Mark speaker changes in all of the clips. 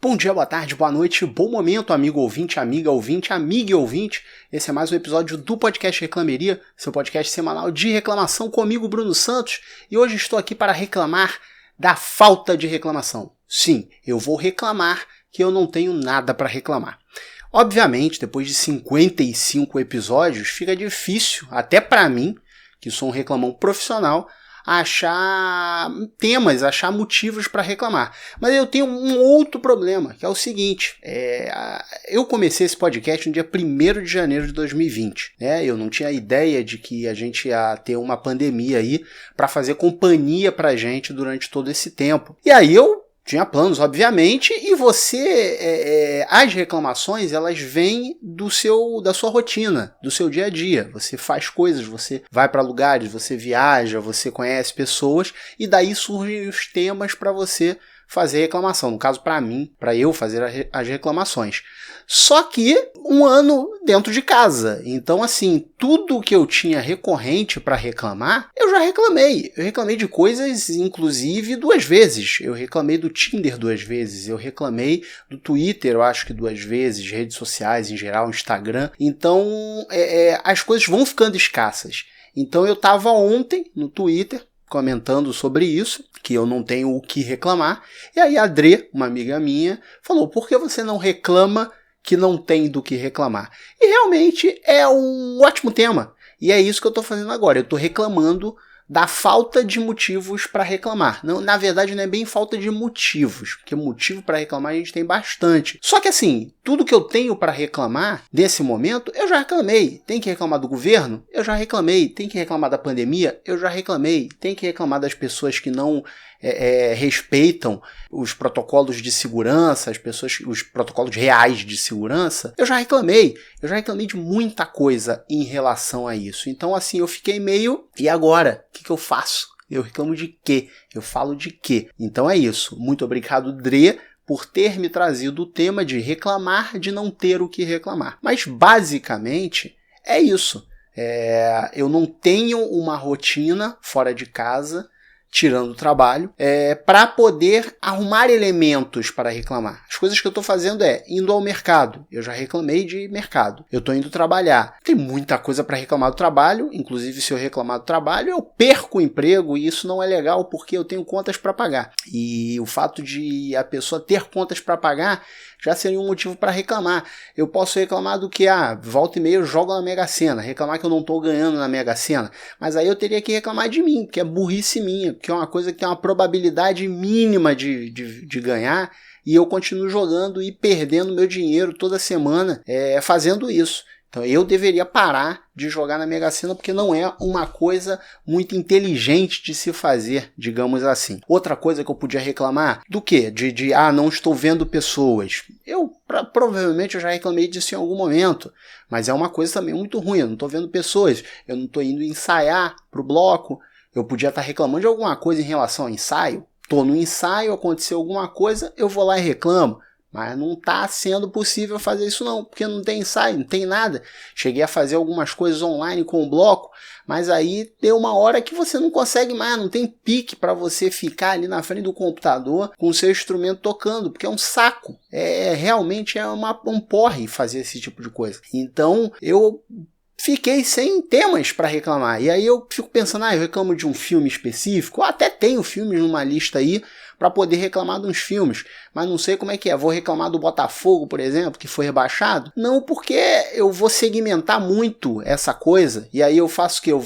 Speaker 1: Bom dia, boa tarde, boa noite, bom momento, amigo ouvinte, amiga ouvinte, amiga e ouvinte. Esse é mais um episódio do Podcast Reclameria, seu podcast semanal de reclamação comigo, Bruno Santos. E hoje estou aqui para reclamar da falta de reclamação. Sim, eu vou reclamar que eu não tenho nada para reclamar. Obviamente, depois de 55 episódios, fica difícil, até para mim, que sou um reclamão profissional, achar temas, achar motivos para reclamar. Mas eu tenho um outro problema, que é o seguinte, eu comecei esse podcast no dia 1º de janeiro de 2020, né? Eu não tinha ideia de que a gente ia ter uma pandemia aí para fazer companhia pra gente durante todo esse tempo. E aí eu tinha planos, obviamente, e as reclamações, elas vêm da sua rotina, do seu dia a dia. Você faz coisas, você vai para lugares, você viaja, você conhece pessoas, e daí surgem os temas para você fazer reclamação. No caso, para mim, para eu fazer as reclamações. Só que um ano dentro de casa. Então, assim, tudo que eu tinha recorrente para reclamar, eu já reclamei. Eu reclamei de coisas, inclusive, 2 vezes. Eu reclamei do Tinder 2 vezes. Eu reclamei do Twitter, eu acho que 2 vezes. Redes sociais em geral, Instagram. Então, as coisas vão ficando escassas. Então, eu estava ontem no Twitter comentando sobre isso, que eu não tenho o que reclamar. E aí a Adrê, uma amiga minha, falou, por que você não reclama que não tem do que reclamar? E realmente é um ótimo tema. E é isso que eu estou fazendo agora. Eu estou reclamando da falta de motivos para reclamar. Não, na verdade, não é bem falta de motivos, porque motivo para reclamar a gente tem bastante. Só que assim, tudo que eu tenho para reclamar nesse momento, eu já reclamei. Tem que reclamar do governo? Eu já reclamei. Tem que reclamar da pandemia? Eu já reclamei. Tem que reclamar das pessoas que não respeitam os protocolos de segurança, os protocolos reais de segurança. Eu já reclamei de muita coisa em relação a isso. Então assim, eu fiquei meio, e agora? O que eu faço? Eu reclamo de quê? Eu falo de quê? Então é isso. Muito obrigado, Dre, por ter me trazido o tema de reclamar de não ter o que reclamar. Mas basicamente é isso. Eu não tenho uma rotina fora de casa, tirando o trabalho, para poder arrumar elementos para reclamar. As coisas que eu estou fazendo indo ao mercado. Eu já reclamei de mercado. Eu estou indo trabalhar. Tem muita coisa para reclamar do trabalho, inclusive se eu reclamar do trabalho, eu perco o emprego e isso não é legal porque eu tenho contas para pagar. E o fato de a pessoa ter contas para pagar já seria um motivo para reclamar. Eu posso reclamar do que, volta e meia eu jogo na Mega Sena, reclamar que eu não estou ganhando na Mega Sena, mas aí eu teria que reclamar de mim, que é burrice minha, que é uma coisa que tem uma probabilidade mínima de ganhar, e eu continuo jogando e perdendo meu dinheiro toda semana fazendo isso. Então eu deveria parar de jogar na Mega Sena porque não é uma coisa muito inteligente de se fazer, digamos assim. Outra coisa que eu podia reclamar, do quê? Não estou vendo pessoas. Provavelmente eu já reclamei disso em algum momento, mas é uma coisa também muito ruim, eu não estou vendo pessoas, eu não estou indo ensaiar para o bloco, eu podia estar reclamando de alguma coisa em relação ao ensaio. Estou no ensaio, aconteceu alguma coisa, eu vou lá e reclamo. Mas não está sendo possível fazer isso não, porque não tem ensaio, não tem nada. Cheguei a fazer algumas coisas online com o bloco, mas aí deu uma hora que você não consegue mais, não tem pique para você ficar ali na frente do computador com o seu instrumento tocando, porque é um saco. Realmente um porre fazer esse tipo de coisa. Então eu fiquei sem temas para reclamar. E aí eu fico pensando, eu reclamo de um filme específico, ou até tenho filmes numa lista aí para poder reclamar de uns filmes, mas não sei como é que é. Vou reclamar do Botafogo, por exemplo, que foi rebaixado? Não, porque eu vou segmentar muito essa coisa, e aí eu faço o que? Eu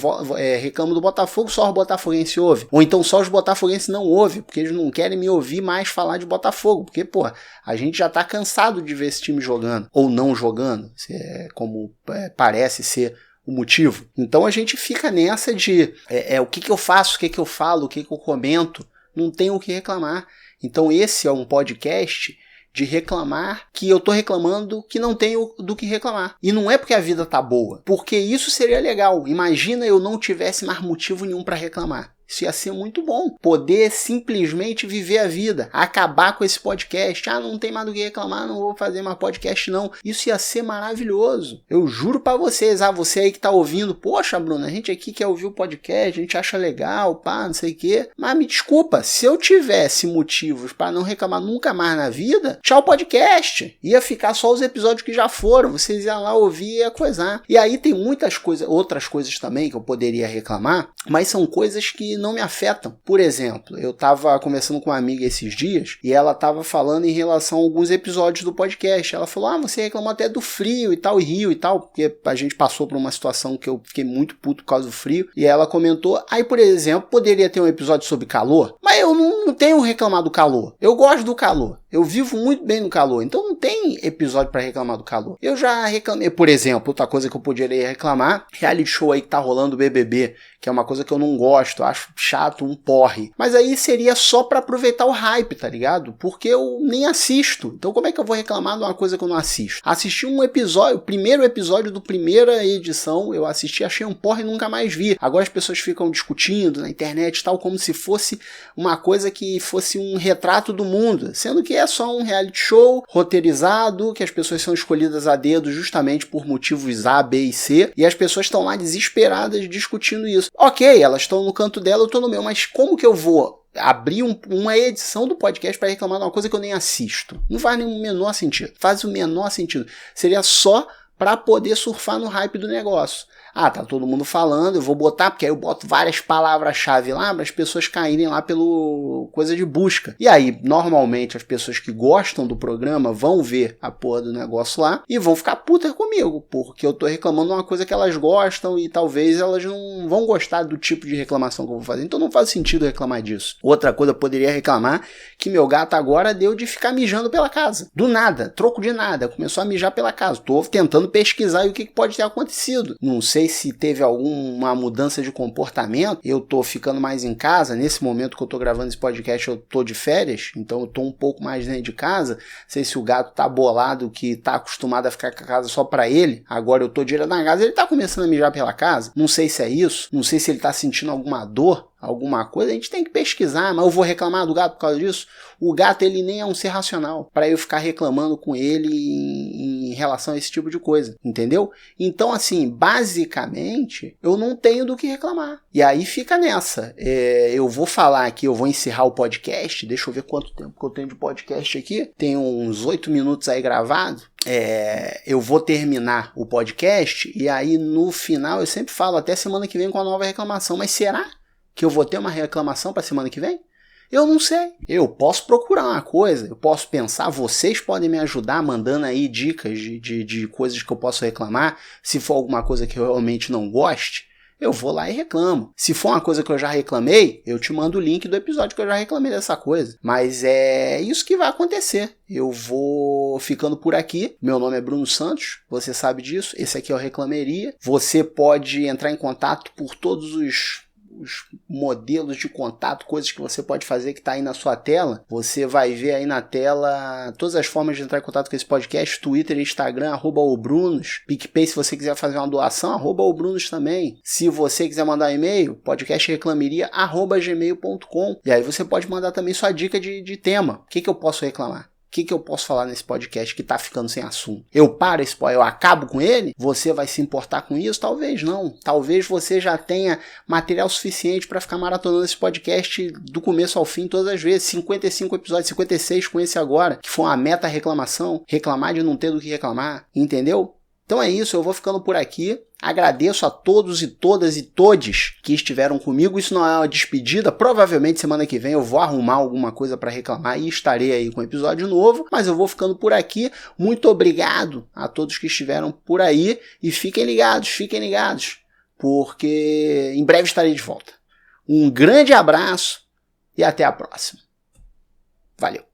Speaker 1: reclamo do Botafogo, só os botafoguenses ouvem. Ou então só os botafoguenses não ouvem, porque eles não querem me ouvir mais falar de Botafogo, porque, a gente já tá cansado de ver esse time jogando, ou não jogando, como parece ser o motivo. Então a gente fica nessa de o que eu faço, o que eu falo, o que eu comento. Não tenho o que reclamar. Então esse é um podcast de reclamar que eu tô reclamando que não tenho do que reclamar. E não é porque a vida tá boa, porque isso seria legal. Imagina eu não tivesse mais motivo nenhum para reclamar. Isso ia ser muito bom. Poder simplesmente viver a vida, acabar com esse podcast. Não tem mais do que reclamar, não vou fazer mais podcast não. Isso ia ser maravilhoso. Eu juro pra vocês, você aí que tá ouvindo, poxa, Bruno, a gente aqui quer ouvir o podcast, a gente acha legal, não sei o quê. Mas me desculpa, se eu tivesse motivos pra não reclamar nunca mais na vida, tchau podcast. Ia ficar só os episódios que já foram, vocês iam lá ouvir e ia coisar. E aí tem muitas coisas, outras coisas também que eu poderia reclamar, mas são coisas que não me afetam. Por exemplo, eu tava conversando com uma amiga esses dias e ela tava falando em relação a alguns episódios do podcast. Ela falou, você reclamou até do frio e tal, e Rio e tal, porque a gente passou por uma situação que eu fiquei muito puto por causa do frio. E ela comentou, por exemplo, poderia ter um episódio sobre calor, mas eu não tenho reclamar do calor. Eu gosto do calor. Eu vivo muito bem no calor, então não tem episódio para reclamar do calor. Eu já reclamei, por exemplo, outra coisa que eu poderia reclamar, reality show aí que tá rolando, o BBB, que é uma coisa que eu não gosto, acho chato, um porre. Mas aí seria só para aproveitar o hype, tá ligado? Porque eu nem assisto. Então como é que eu vou reclamar de uma coisa que eu não assisto? Assisti um episódio, o primeiro episódio do primeira edição, eu assisti, achei um porre e nunca mais vi. Agora as pessoas ficam discutindo na internet e tal, como se fosse uma coisa que fosse um retrato do mundo, sendo que é só um reality show roteirizado, que as pessoas são escolhidas a dedo justamente por motivos A, B e C, e as pessoas estão lá desesperadas discutindo isso. Ok, elas estão no canto dela, eu estou no meu, mas como que eu vou abrir uma edição do podcast para reclamar de uma coisa que eu nem assisto? Não faz nenhum menor sentido. Faz o menor sentido. Seria só para poder surfar no hype do negócio. Tá todo mundo falando, eu vou botar, porque aí eu boto várias palavras-chave lá para as pessoas caírem lá pelo coisa de busca. E aí, normalmente, as pessoas que gostam do programa vão ver a porra do negócio lá e vão ficar putas comigo, porque eu tô reclamando de uma coisa que elas gostam e talvez elas não vão gostar do tipo de reclamação que eu vou fazer. Então não faz sentido reclamar disso. Outra coisa, eu poderia reclamar que meu gato agora deu de ficar mijando pela casa. Do nada, troco de nada, começou a mijar pela casa. Tô tentando pesquisar o que pode ter acontecido. Não sei se teve alguma mudança de comportamento. Eu tô ficando mais em casa. Nesse momento que eu tô gravando esse podcast, eu tô de férias, então eu tô um pouco mais dentro de casa. Não sei se o gato tá bolado, que tá acostumado a ficar com a casa só pra ele. Agora eu tô direto na casa, ele tá começando a mijar pela casa. Não sei se é isso. Não sei se ele tá sentindo alguma dor, alguma coisa. A gente tem que pesquisar, mas eu vou reclamar do gato por causa disso? O gato, ele nem é um ser racional para eu ficar reclamando com ele em relação a esse tipo de coisa, entendeu? Então, assim, basicamente, eu não tenho do que reclamar. E aí fica nessa. Eu vou falar aqui, eu vou encerrar o podcast. Deixa eu ver quanto tempo que eu tenho de podcast aqui. Tem uns 8 minutos aí gravado. Eu vou terminar o podcast e aí no final eu sempre falo até semana que vem com a nova reclamação. Mas será que eu vou ter uma reclamação para semana que vem? Eu não sei. Eu posso procurar uma coisa, eu posso pensar, vocês podem me ajudar mandando aí dicas de coisas que eu posso reclamar. Se for alguma coisa que eu realmente não goste, eu vou lá e reclamo. Se for uma coisa que eu já reclamei, eu te mando o link do episódio que eu já reclamei dessa coisa. Mas é isso que vai acontecer. Eu vou ficando por aqui. Meu nome é Bruno Santos, você sabe disso. Esse aqui é o Reclameria. Você pode entrar em contato por todos os modelos de contato, coisas que você pode fazer que está aí na sua tela. Você vai ver aí na tela todas as formas de entrar em contato com esse podcast: Twitter, Instagram, @obrunos, PicPay se você quiser fazer uma doação, @obrunos também. Se você quiser mandar um e-mail, podcastreclameria@gmail.com. E aí você pode mandar também sua dica de tema. O que eu posso reclamar? O que eu posso falar nesse podcast que tá ficando sem assunto? Eu paro esse podcast, eu acabo com ele? Você vai se importar com isso? Talvez não. Talvez você já tenha material suficiente para ficar maratonando esse podcast do começo ao fim todas as vezes. 55 episódios, 56 com esse agora, que foi uma meta reclamação. Reclamar de não ter do que reclamar, entendeu? Então é isso, eu vou ficando por aqui. Agradeço a todos e todas e todes que estiveram comigo. Isso não é uma despedida. Provavelmente semana que vem eu vou arrumar alguma coisa para reclamar e estarei aí com um episódio novo. Mas eu vou ficando por aqui. Muito obrigado a todos que estiveram por aí. E fiquem ligados, porque em breve estarei de volta. Um grande abraço e até a próxima. Valeu!